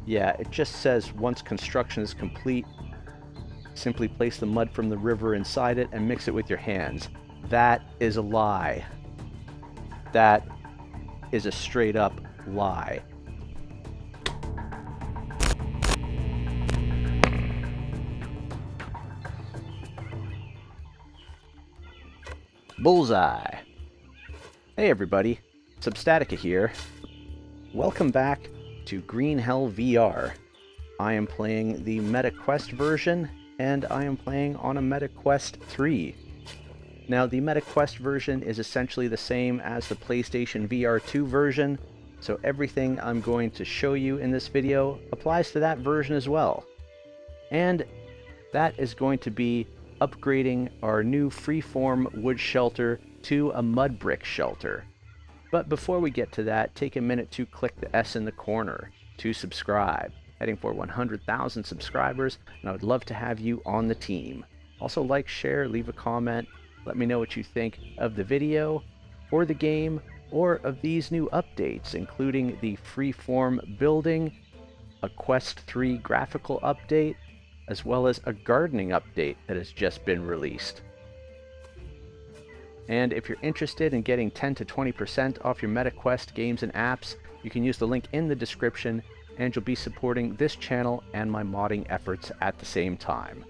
Yeah, it just says once construction is complete, simply place the mud from the river inside it and mix it with your hands. That is a lie. That is a straight up lie. Bullseye. Hey everybody, Substatica here. Welcome back to Green Hell VR. I am playing the Meta Quest version, and I am playing on a Meta Quest 3. Now, the Meta Quest version is essentially the same as the PlayStation VR2 version, so everything I'm going to show you in this video applies to that version as well. And that is going to be upgrading our new freeform wood shelter to a mud brick shelter. But before we get to that, take a minute to click the S in the corner to subscribe. Heading for 100,000 subscribers, and I would love to have you on the team. Also like, share, leave a comment, let me know what you think of the video, or the game, or of these new updates, including the freeform building, a Quest 3 graphical update, as well as a gardening update that has just been released. And if you're interested in getting 10 to 20% off your Meta Quest games and apps, you can use the link in the description, and you'll be supporting this channel and my modding efforts at the same time.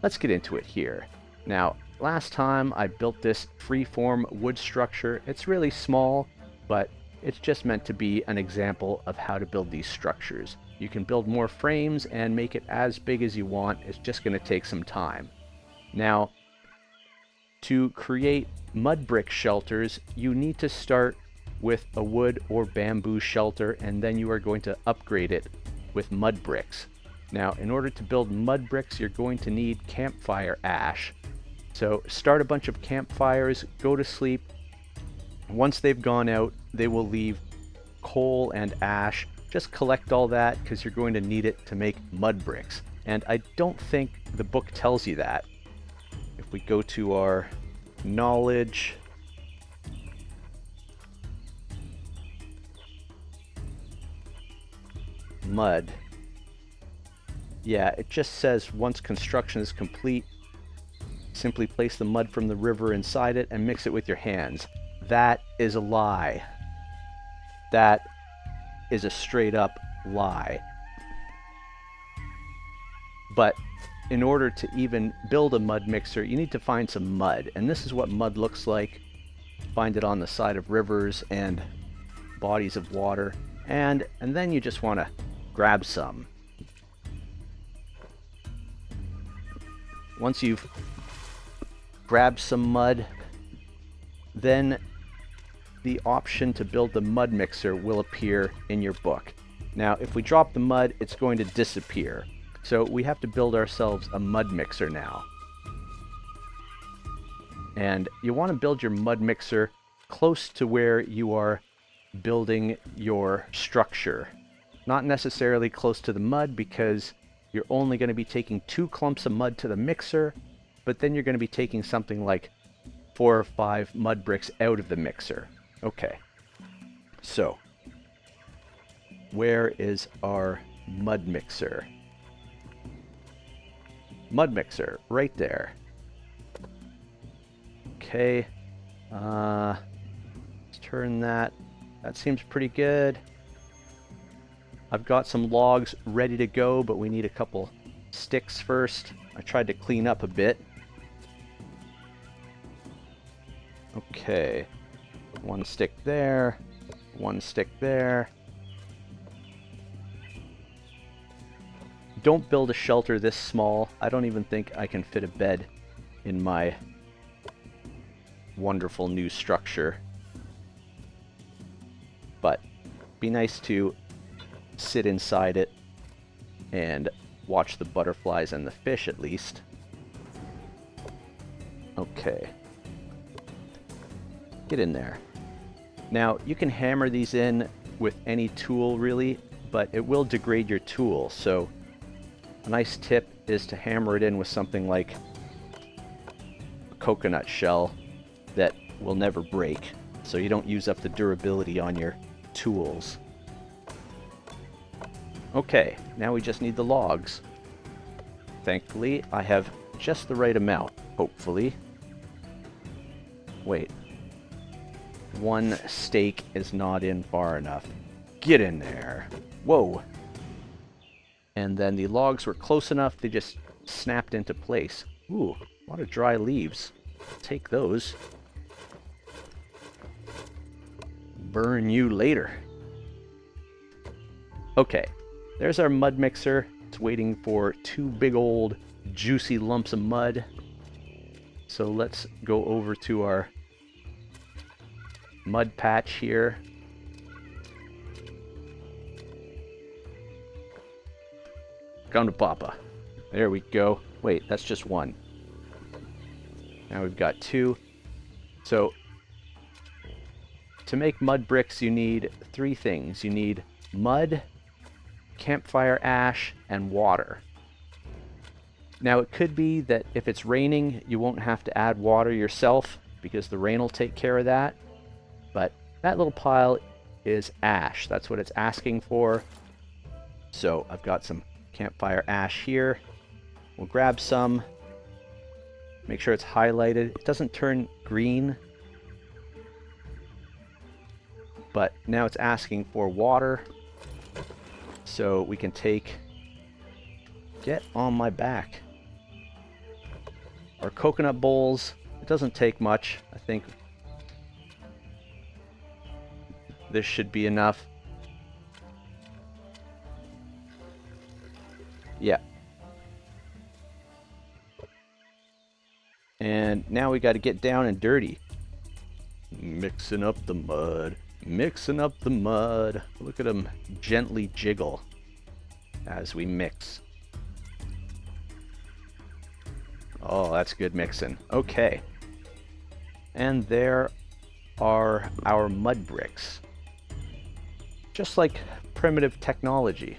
Let's get into it here. Now, last time I built this freeform wood structure. It's really small, but it's just meant to be an example of how to build these structures. You can build more frames and make it as big as you want. It's just going to take some time. Now, to create mud brick shelters, you need to start with a wood or bamboo shelter, and then you are going to upgrade it with mud bricks. Now, in order to build mud bricks, you're going to need campfire ash. So start a bunch of campfires, go to sleep. Once they've gone out, they will leave coal and ash. Just collect all that because you're going to need it to make mud bricks. And I don't think the book tells you that. If we go to our knowledge, mud. Yeah, it just says once construction is complete, simply place the mud from the river inside it and mix it with your hands. That is a lie. That is a straight up lie. But in order to even build a mud mixer, you need to find some mud. And this is what mud looks like. Find it on the side of rivers and bodies of water. And then you just want to grab some. Once you've grabbed some mud, then the option to build the mud mixer will appear in your book. Now, if we drop the mud, it's going to disappear. So we have to build ourselves a mud mixer now. And you want to build your mud mixer close to where you are building your structure. Not necessarily close to the mud, because you're only going to be taking 2 clumps of mud to the mixer, but then you're going to be taking something like 4 or 5 mud bricks out of the mixer. Okay, so where is our mud mixer? Mud mixer, right there. Okay, let's turn that. That seems pretty good. I've got some logs ready to go, but we need a couple sticks first. I tried to clean up a bit. Okay, 1 stick there, 1 stick there. Don't build a shelter this small. I don't even think I can fit a bed in my wonderful new structure. But be nice to sit inside it and watch the butterflies and the fish at least. Okay. Get in there. Now, you can hammer these in with any tool really, but it will degrade your tool. So a nice tip is to hammer it in with something like a coconut shell that will never break, so you don't use up the durability on your tools. Okay, now we just need the logs. Thankfully, I have just the right amount, hopefully. Wait. One stake is not in far enough. Get in there. Whoa. And then the logs were close enough, they just snapped into place. Ooh, a lot of dry leaves. Take those. Burn you later. Okay, there's our mud mixer. It's waiting for 2 big old juicy lumps of mud. So let's go over to our mud patch here. Come to Papa. There we go. Wait, that's just 1. Now we've got 2. So, to make mud bricks, you need 3 things. You need mud, campfire ash, and water. Now, it could be that if it's raining, you won't have to add water yourself, because the rain will take care of that. But that little pile is ash. That's what it's asking for. So, I've got some campfire ash here. We'll grab some. Make sure it's highlighted. It doesn't turn green. But now it's asking for water. So we can take... Get on my back. Our coconut bowls. It doesn't take much. I think this should be enough. Yeah. And now we got to get down and dirty. Mixing up the mud. Mixing up the mud. Look at them gently jiggle as we mix. Oh, that's good mixing. Okay. And there are our mud bricks. Just like primitive technology.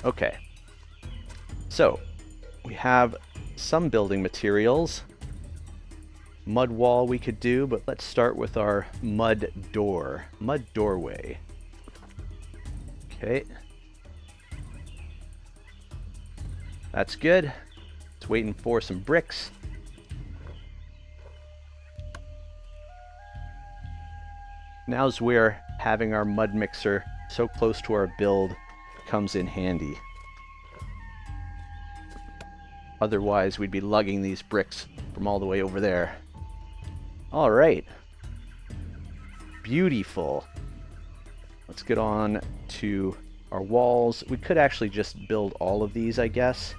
Okay. So, we have some building materials. Mud wall we could do, but let's start with our mud door. Mud doorway. Okay. That's good. It's waiting for some bricks. Now's where having our mud mixer so close to our build comes in handy. Otherwise, we'd be lugging these bricks from all the way over there. All right. Beautiful. Let's get on to our walls. We could actually just build all of these, I guess.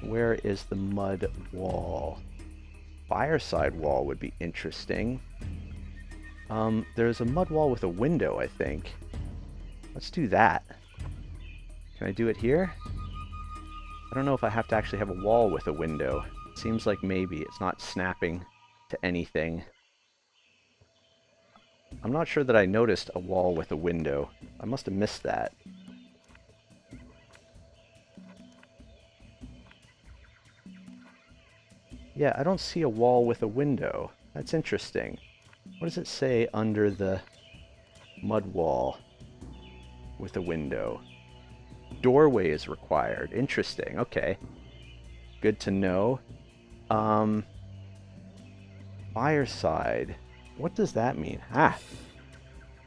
Where is the mud wall? Fireside wall would be interesting. There's a mud wall with a window, I think. Let's do that. Can I do it here? I don't know if I have to actually have a wall with a window. It seems like maybe it's not snapping to anything. I'm not sure that I noticed a wall with a window. I must have missed that. Yeah, I don't see a wall with a window. That's interesting. What does it say under the mud wall with a window? Doorway is required. Interesting. Okay. Good to know. Fireside. What does that mean? Ah!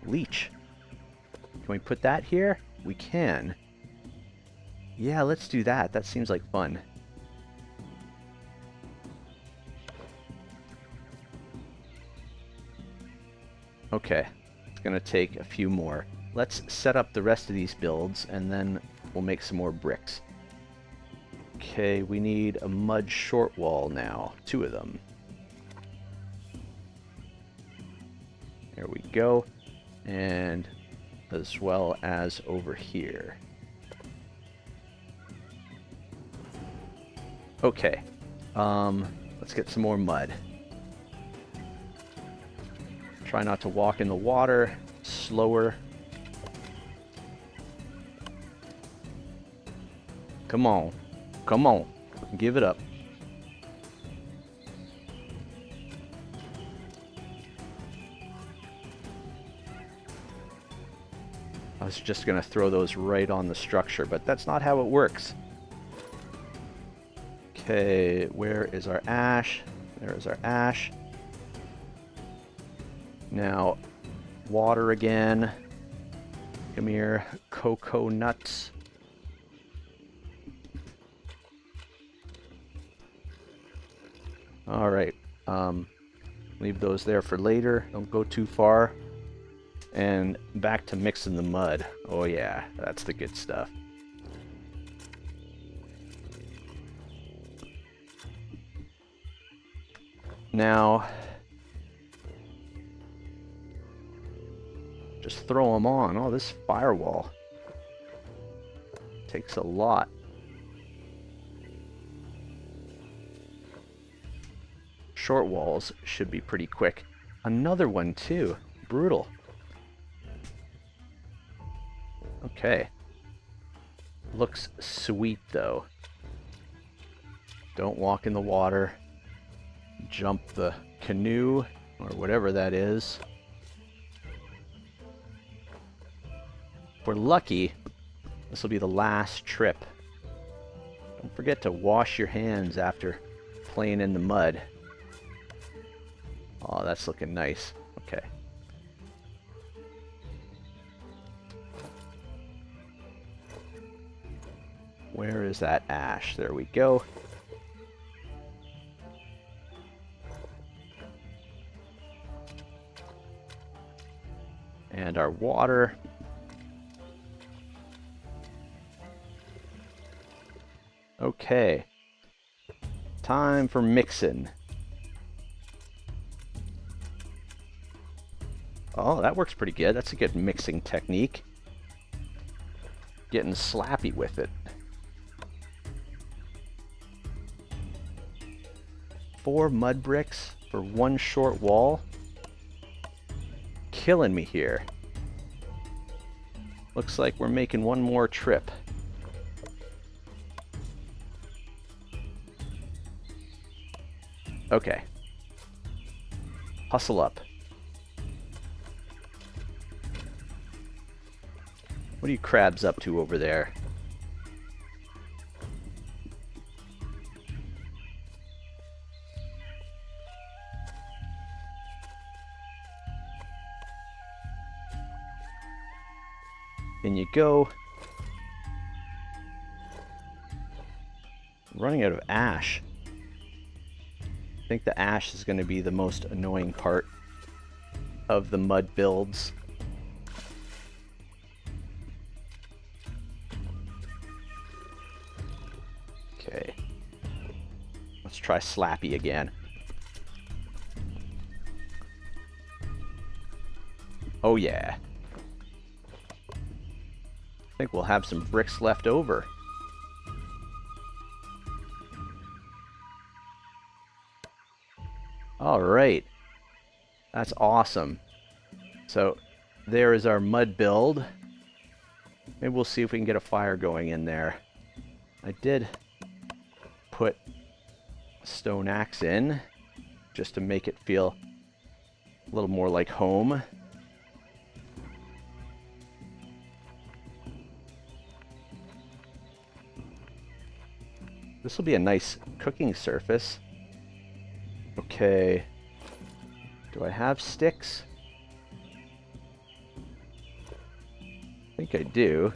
Leech. Can we put that here? We can. Yeah, let's do that. That seems like fun. Okay. It's gonna take a few more. Let's set up the rest of these builds, and then we'll make some more bricks. Okay, we need a mud short wall now. 2 of them. There we go. And as well as over here. Okay. Let's get some more mud. Try not to walk in the water. Slower. Come on. Come on. Give it up. I was it's just going to throw those right on the structure, but that's not how it works. Okay, where is our ash? There is our ash. Now, water again. Come here, cocoa nuts. All right, leave those there for later. Don't go too far. And back to mixing the mud. Oh yeah, that's the good stuff. Now, just throw them on. Oh, this firewall takes a lot. Short walls should be pretty quick. Another one too. Brutal. Okay. Looks sweet though. Don't walk in the water. Jump the canoe or whatever that is. If we're lucky, this will be the last trip. Don't forget to wash your hands after playing in the mud. Oh, that's looking nice. Okay. Where is that ash? There we go. And our water. Okay. Time for mixing. Oh, that works pretty good. That's a good mixing technique. Getting slappy with it. 4 mud bricks for 1 short wall. Killing me here. Looks like we're making one more trip. Okay. Hustle up. What are you crabs up to over there? In you go. I'm running out of ash. I think the ash is going to be the most annoying part of the mud builds. Okay. Let's try Slappy again. Oh yeah. I think we'll have some bricks left over. All right. That's awesome. So there is our mud build. Maybe we'll see if we can get a fire going in there. I did put a stone axe in just to make it feel a little more like home. This will be a nice cooking surface. Okay. Do I have sticks? I think I do.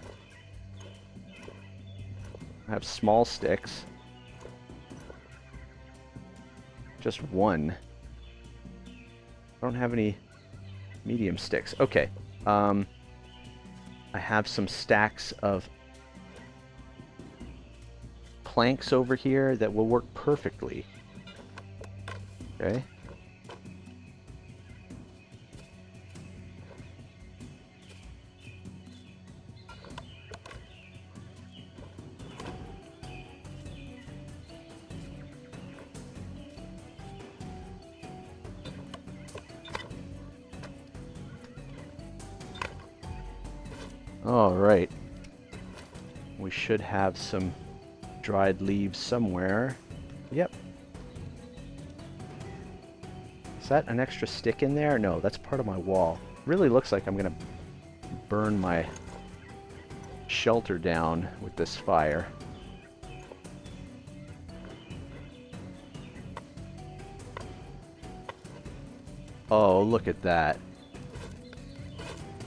I have small sticks. Just one. I don't have any medium sticks. Okay. I have some stacks of planks over here that will work perfectly. Okay. All right. We should have some dried leaves somewhere. Yep. Is that an extra stick in there? No, that's part of my wall. Really looks like I'm gonna burn my shelter down with this fire. Oh, look at that.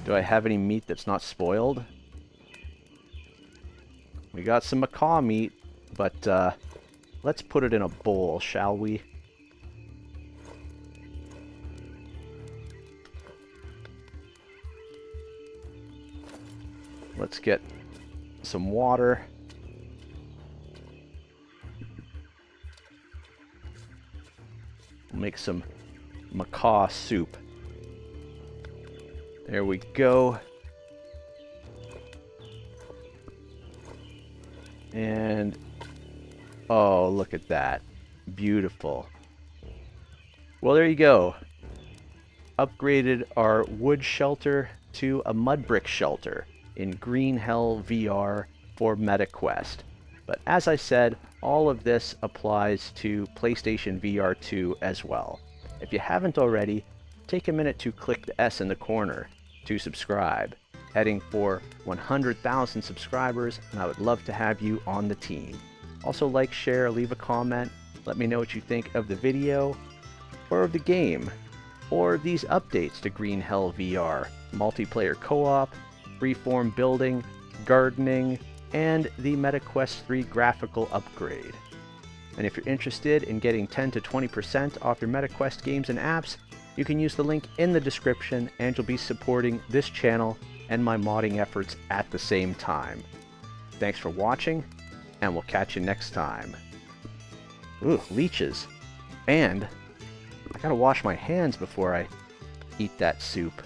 Do I have any meat that's not spoiled? We got some macaw meat, but let's put it in a bowl, shall we? Let's get some water. We'll make some macaw soup. There we go. And oh, look at that. Beautiful. Well, there you go. Upgraded our wood shelter to a mud brick shelter in Green Hell VR for Meta Quest. But as I said, all of this applies to PlayStation VR2 as well. If you haven't already, take a minute to click the S in the corner to subscribe. Heading for 100,000 subscribers, and I would love to have you on the team. Also like, share, leave a comment, let me know what you think of the video, or of the game, or these updates to Green Hell VR, multiplayer co-op, freeform building, gardening, and the Meta Quest 3 graphical upgrade. And if you're interested in getting 10 to 20% off your Meta Quest games and apps, you can use the link in the description, and you'll be supporting this channel and my modding efforts at the same time. Thanks for watching, and we'll catch you next time. Ooh, leeches. And I gotta wash my hands before I eat that soup.